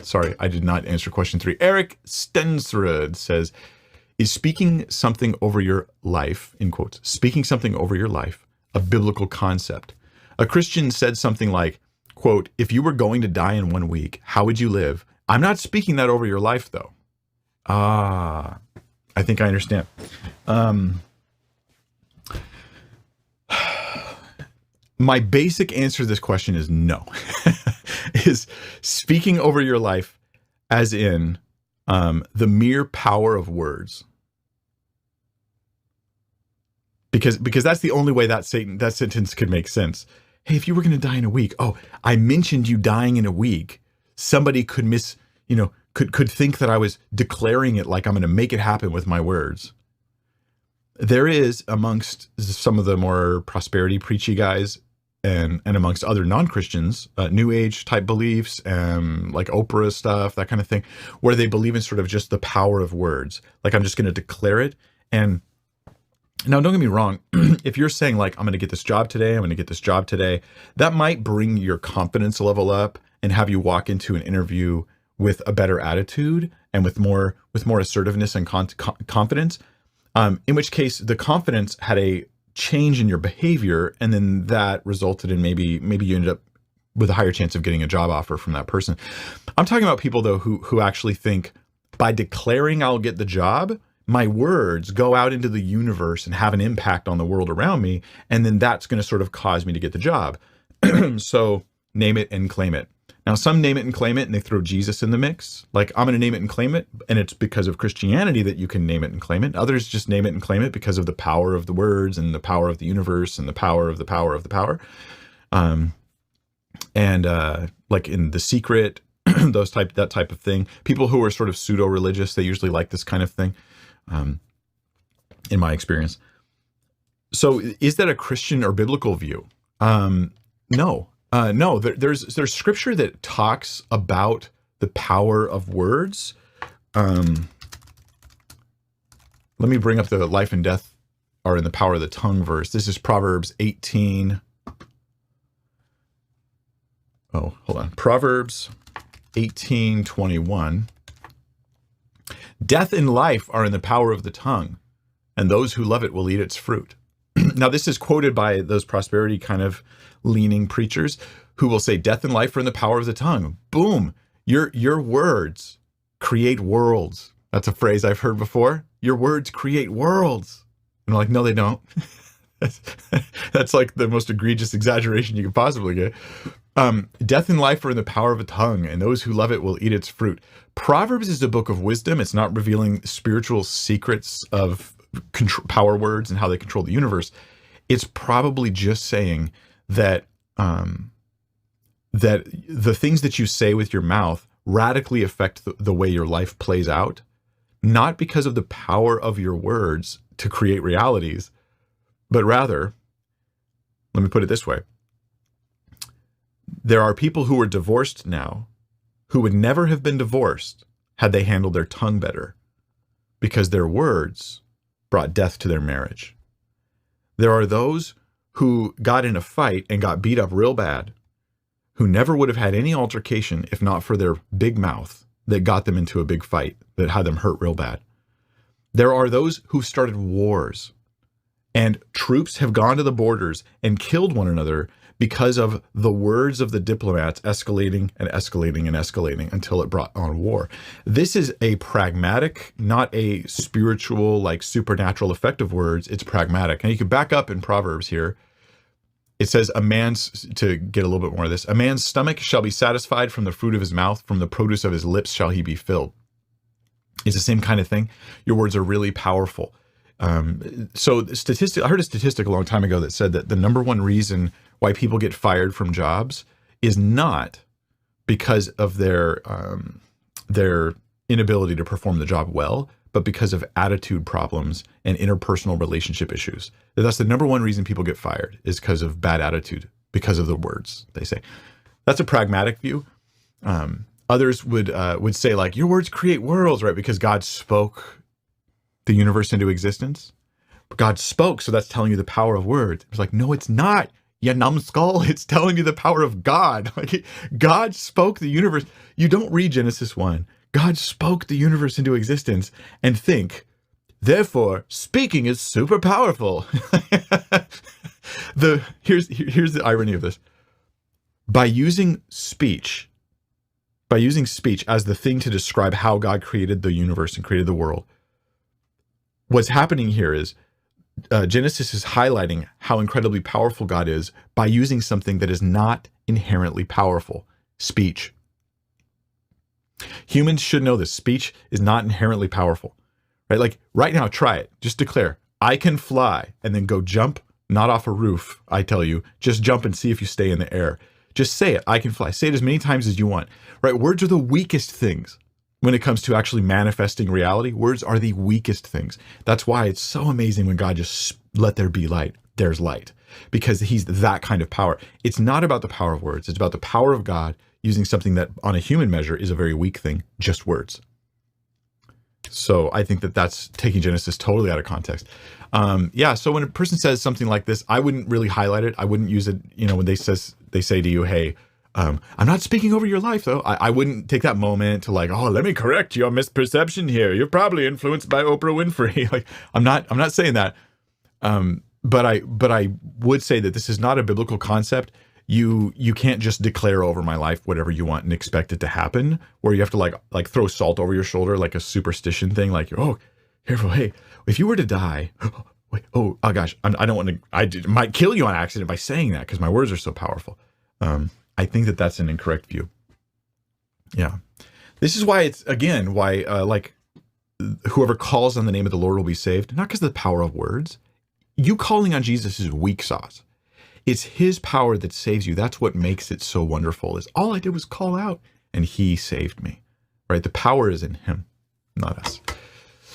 sorry, I did not answer question 3. Eric Stensrud says, is speaking something over your life, in quotes, speaking something over your life, a biblical concept? A Christian said something like, quote, if you were going to die in 1 week, how would you live? I'm not speaking that over your life, though. Ah, I think I understand. My basic answer to this question is no. Is speaking over your life as in the mere power of words. Because that's the only way that sentence could make sense. Hey, if you were going to die in a week, oh, I mentioned you dying in a week. Somebody could could think that I was declaring it like I'm going to make it happen with my words. There is, amongst some of the more prosperity preachy guys and amongst other non-Christians, New Age type beliefs, like Oprah stuff, that kind of thing, where they believe in sort of just the power of words. Like, I'm just going to declare it. And now, don't get me wrong. If you're saying like, I'm going to get this job today, I'm going to get this job today, that might bring your confidence level up and have you walk into an interview with a better attitude and with more assertiveness and confidence. In which case, the confidence had a change in your behavior, and then that resulted in maybe you ended up with a higher chance of getting a job offer from that person. I'm talking about people though who actually think, by declaring I'll get the job, my words go out into the universe and have an impact on the world around me, and then that's going to sort of cause me to get the job. So name it and claim it. Now, some name it and claim it, and they throw Jesus in the mix. Like, I'm going to name it and claim it, and it's because of Christianity that you can name it and claim it. Others just name it and claim it because of the power of the words and the power of the universe and the power of the power of the power. Like in The Secret, that type of thing. People who are sort of pseudo-religious, they usually like this kind of thing, in my experience. So is that a Christian or biblical view? No. No, there's scripture that talks about the power of words. Let me bring up the life and death are in the power of the tongue verse. This is Proverbs 18. Oh, hold on. Proverbs 18:21. Death and life are in the power of the tongue, and those who love it will eat its fruit. Now, this is quoted by those prosperity kind of leaning preachers who will say death and life are in the power of the tongue. Boom. Your words create worlds. That's a phrase I've heard before. Your words create worlds. And I'm like, no, they don't. That's like the most egregious exaggeration you could possibly get. Death and life are in the power of a tongue, and those who love it will eat its fruit. Proverbs is a book of wisdom. It's not revealing spiritual secrets of power words and how they control the universe. It's probably just saying that that the things that you say with your mouth radically affect the way your life plays out, not because of the power of your words to create realities, but rather, let me put it this way. There are people who are divorced now who would never have been divorced had they handled their tongue better, because their words brought death to their marriage. There are those who got in a fight and got beat up real bad, who never would have had any altercation if not for their big mouth that got them into a big fight that had them hurt real bad. There are those who started wars, and troops have gone to the borders and killed one another because of the words of the diplomats escalating and escalating and escalating until it brought on war. This is a pragmatic, not a spiritual, like supernatural effect of words. It's pragmatic. And you can back up in Proverbs here. It says, to get a little bit more of this, a man's stomach shall be satisfied from the fruit of his mouth, from the produce of his lips shall he be filled. It's the same kind of thing. Your words are really powerful. I heard a statistic a long time ago that said that the number one reason why people get fired from jobs is not because of their inability to perform the job well, but because of attitude problems and interpersonal relationship issues. That's the number one reason people get fired, is because of bad attitude, because of the words they say. That's a pragmatic view. Others would say, like, your words create worlds, right? Because God spoke the universe into existence. God spoke, so that's telling you the power of words. It's like, no, it's not. you numbskull. It's telling you the power of God. Like, God spoke the universe. You don't read Genesis 1. God spoke the universe into existence and think, therefore, speaking is super powerful. Here's the irony of this. By using speech as the thing to describe how God created the universe and created the world, what's happening here is Genesis is highlighting how incredibly powerful God is by using something that is not inherently powerful, speech. Humans should know this. Speech is not inherently powerful, right? Like right now, try it. Just declare, I can fly, and then go jump, not off a roof, I tell you. Just jump and see if you stay in the air. Just say it, I can fly. Say it as many times as you want, right? Words are the weakest things when it comes to actually manifesting reality. Words are the weakest things. That's why it's so amazing when God just let there be light. There's light, because he's that kind of power. It's not about the power of words. It's about the power of God using something that on a human measure is a very weak thing, just words. So I think that that's taking Genesis totally out of context. So when a person says something like this, I wouldn't really highlight it. I wouldn't use it, when they say to you, hey, I'm not speaking over your life, though. I wouldn't take that moment to like, oh, let me correct your misperception here. You're probably influenced by Oprah Winfrey. Like, I'm not saying that. But I would say that this is not a biblical concept. You can't just declare over my life whatever you want and expect it to happen, where you have to like throw salt over your shoulder, like a superstition thing. Like, oh, careful. Hey, if you were to die, oh gosh, I don't want to, might kill you on accident by saying that because my words are so powerful. I think that that's an incorrect view. Yeah. This is why it's, again, why whoever calls on the name of the Lord will be saved, not because of the power of words. You calling on Jesus is weak sauce. It's his power that saves you. That's what makes it so wonderful, is all I did was call out and he saved me, right? The power is in him, not us.